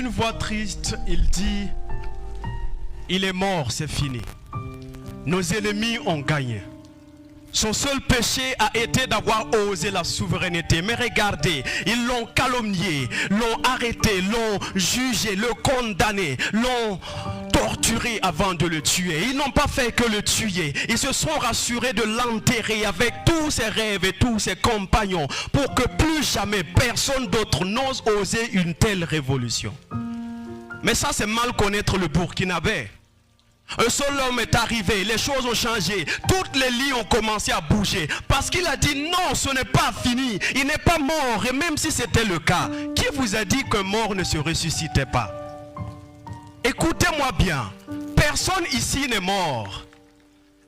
d'une voix triste, il dit, il est mort, c'est fini. Nos ennemis ont gagné. Son seul péché a été d'avoir osé la souveraineté. Mais regardez, ils l'ont calomnié, l'ont arrêté, l'ont jugé, le condamné, l'ont torturé avant de le tuer. Ils n'ont pas fait que le tuer. Ils se sont rassurés de l'enterrer avec tous ses rêves et tous ses compagnons pour que plus jamais personne d'autre n'ose oser une telle révolution. Mais ça, c'est mal connaître le Burkinabé. Un seul homme est arrivé, les choses ont changé, toutes les lits ont commencé à bouger, parce qu'il a dit non, ce n'est pas fini, il n'est pas mort, et même si c'était le cas, qui vous a dit qu'un mort ne se ressuscitait pas? Écoutez-moi bien, personne ici n'est mort,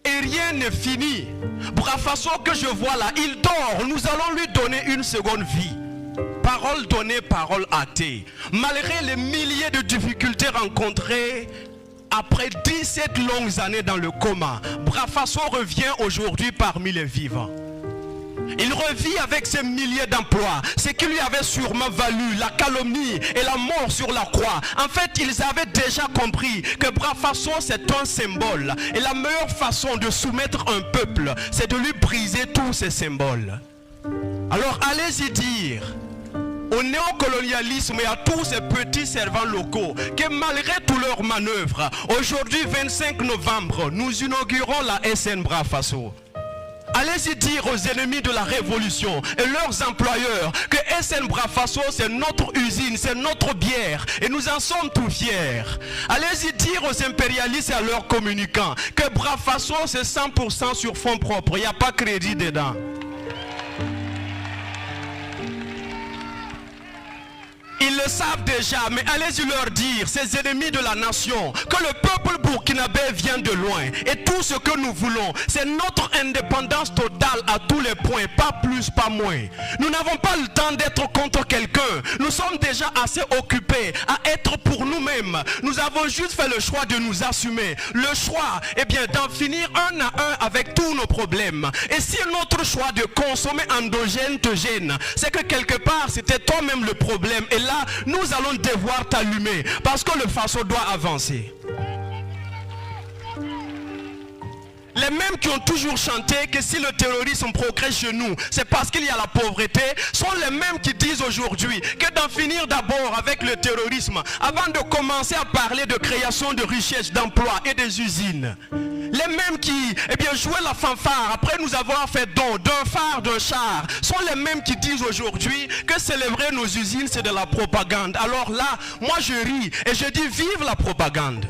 et rien n'est fini. Brafaso que je vois là, il dort, nous allons lui donner une seconde vie. Parole donnée, parole hâtée. Malgré les milliers de difficultés rencontrées, après 17 longues années dans le coma, Brafaso revient aujourd'hui parmi les vivants. Il revit avec ses milliers d'emplois, ce qui lui avait sûrement valu la calomnie et la mort sur la croix. En fait, ils avaient déjà compris que Brafaso c'est un symbole. Et la meilleure façon de soumettre un peuple, c'est de lui briser tous ces symboles. Alors allez-y dire au néocolonialisme et à tous ces petits servants locaux que malgré toutes leurs manœuvres, aujourd'hui 25 novembre, nous inaugurons la SN Brafaso. Allez-y dire aux ennemis de la révolution et leurs employeurs que SN Brafaso c'est notre usine, c'est notre bière et nous en sommes tout fiers. Allez-y dire aux impérialistes et à leurs communicants que Brafaso c'est 100% sur fonds propres, il n'y a pas crédit dedans. Ils le savent déjà, mais allez-y leur dire, ces ennemis de la nation, que le peuple burkinabé vient de loin. Et tout ce que nous voulons, c'est notre indépendance totale à tous les points, pas plus, pas moins. Nous n'avons pas le temps d'être contre quelqu'un. Nous sommes déjà assez occupés à être pour nous-mêmes. Nous avons juste fait le choix de nous assumer. Le choix, eh bien, d'en finir un à un avec tous nos problèmes. Et si notre choix de consommer endogène te gêne, c'est que quelque part, c'était toi-même le problème. Et là, nous allons devoir t'allumer parce que le Faso doit avancer. Les mêmes qui ont toujours chanté que si le terrorisme progresse chez nous, c'est parce qu'il y a la pauvreté, sont les mêmes qui disent aujourd'hui que d'en finir d'abord avec le terrorisme avant de commencer à parler de création de richesses, d'emplois et des usines. Les mêmes qui jouaient la fanfare après nous avoir fait don d'un phare, d'un char, sont les mêmes qui disent aujourd'hui que célébrer nos usines c'est de la propagande. Alors là, moi je ris et je dis vive la propagande.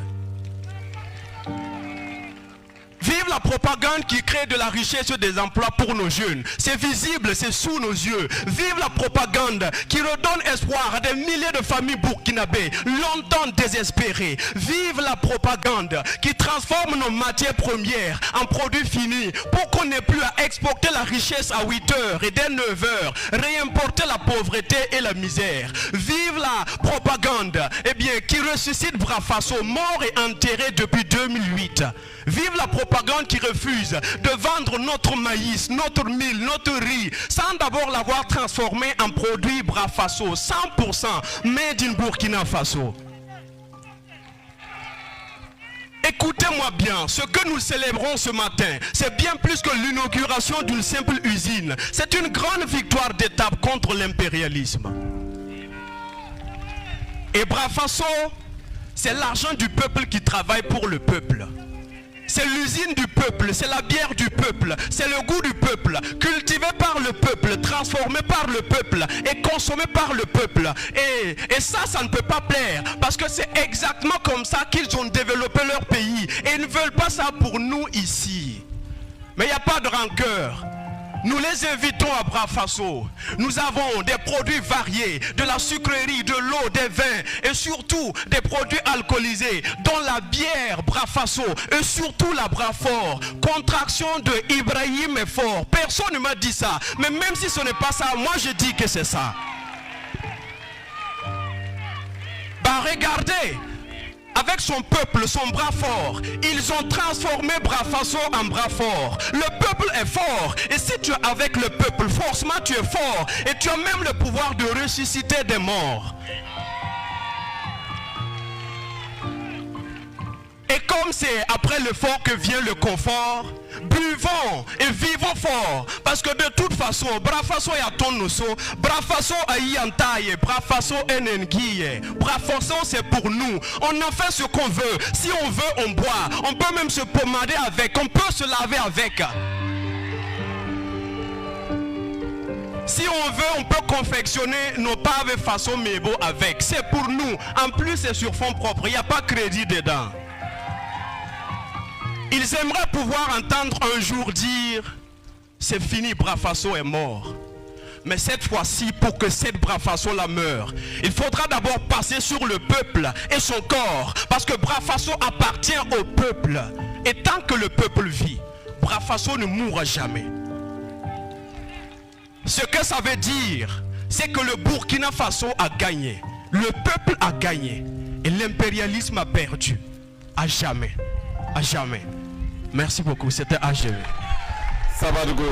Vive la propagande qui crée de la richesse et des emplois pour nos jeunes. C'est visible, c'est sous nos yeux. Vive la propagande qui redonne espoir à des milliers de familles burkinabées, longtemps désespérées. Vive la propagande qui transforme nos matières premières en produits finis pour qu'on n'ait plus à exporter la richesse à 8 heures et dès 9 heures, réimporter la pauvreté et la misère. Vive la propagande qui ressuscite Brafaso, mort et enterré depuis 2008. Vive la propagande qui refuse de vendre notre maïs, notre mil, notre riz, sans d'abord l'avoir transformé en produit Brafaso, 100% made in Burkina Faso. Écoutez-moi bien, ce que nous célébrons ce matin, c'est bien plus que l'inauguration d'une simple usine. C'est une grande victoire d'étape contre l'impérialisme. Et Brafaso, c'est l'argent du peuple qui travaille pour le peuple. C'est l'usine du peuple, c'est la bière du peuple, c'est le goût du peuple, cultivé par le peuple, transformé par le peuple et consommé par le peuple. Et ça ne peut pas plaire parce que c'est exactement comme ça qu'ils ont développé leur pays. Et ils ne veulent pas ça pour nous ici. Mais il n'y a pas de rancœur. Nous les invitons à Brafaso. Nous avons des produits variés, de la sucrerie, de l'eau, des vins et surtout des produits alcoolisés, dont la bière Brafaso et surtout la Brafort. Contraction de Ibrahim est fort. Personne ne m'a dit ça. Mais même si ce n'est pas ça, moi je dis que c'est ça. Bah regardez. Avec son peuple, son bras fort, ils ont transformé Brafaso en bras fort. Le peuple est fort. Et si tu es avec le peuple, forcément tu es fort. Et tu as même le pouvoir de ressusciter des morts. comme c'est après l'effort que vient le confort, buvons et vivons fort. Parce que de toute façon, brafaso ya tonoso, brafaso ayantaye, brafaso enengiye, brafaso c'est pour nous. On en fait ce qu'on veut. Si on veut, on boit. On peut même se pommader avec, on peut se laver avec. Si on veut, on peut confectionner nos paves façon mébo avec. C'est pour nous. En plus, c'est sur fonds propres. Il n'y a pas crédit dedans. Ils aimeraient pouvoir entendre un jour dire c'est fini, Brafaso est mort. Mais cette fois-ci, pour que cette Brafaso-là meure, il faudra d'abord passer sur le peuple et son corps. Parce que Brafaso appartient au peuple. Et tant que le peuple vit, Brafaso ne mourra jamais. Ce que ça veut dire, c'est que le Burkina Faso a gagné. Le peuple a gagné. Et l'impérialisme a perdu. À jamais. À jamais. Merci beaucoup. C'était AGV. Ça va de go.